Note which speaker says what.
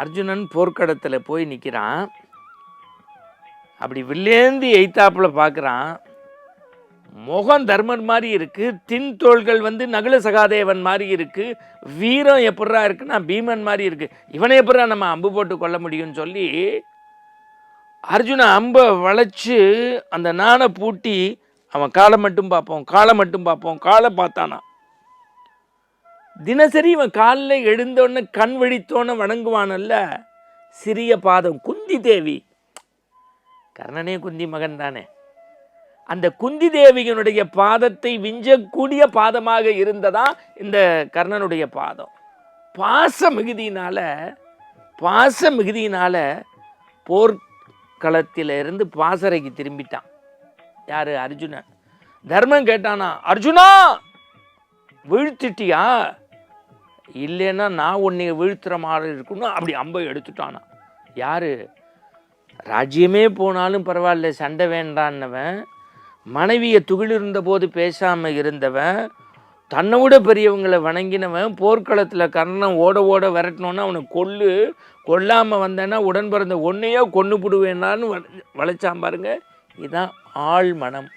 Speaker 1: அர்ஜுனன் போர்க்களத்தில் போய் நிற்கிறான். அப்படி வில்லேந்தி எய்த்தாப்புல பார்க்குறான். முகம் தர்மன் மாதிரி இருக்குது, தின் தோள்கள் நகுல சகாதேவன் மாதிரி இருக்குது, வீரம் எப்படா இருக்குன்னா பீமன் மாதிரி இருக்குது, இவனை எப்படா நம்ம அம்பு போட்டு கொள்ள முடியும்னு சொல்லி அர்ஜுனன் அம்பை வளைச்சு அந்த நாணை பூட்டி அவன் காலை மட்டும் பார்ப்போம், காலை மட்டும் பார்ப்போம், காலை பார்த்தானா. தினசரி இவன் காலில் எழுந்தோன்னு கண் வழித்தோன்னு வணங்குவானல்ல, சிறிய பாதம். குந்தி தேவி, கர்ணனே குந்தி மகன் தானே, அந்த குந்தி தேவியினுடைய பாதத்தை விஞ்சக்கூடிய பாதமாக இருந்ததா இந்த கர்ணனுடைய பாதம். பாச மிகுதியினால போர்க்களத்திலிருந்து பாசறைக்கு திரும்பிட்டான். யாரு? அர்ஜுனன். தர்மன் கேட்டானா, அர்ஜுனா வீழ்த்திட்டியா? இல்லைன்னா நான் உன்னை வீழ்த்துற மாதிரி இருக்கணும். அப்படி அம்பை எடுத்துட்டானா. யாரு? ராஜ்யமே போனாலும் பரவாயில்ல, சண்டை வேண்டான்னவன், மனைவியை துகிலிருந்த போது பேசாமல் இருந்தவன், தன்னை விட பெரியவங்களை வணங்கினவன், போர்க்களத்தில் கர்ணன் ஓட ஓட விரட்டணுன்னு அவனை கொல்லாமல் வந்தேன்னா உடன் பிறந்த ஒன்றையோ கொன்று போடுவேன்னான்னு வளைச்சான் பாருங்க. இதுதான் ஆழ்மனம்.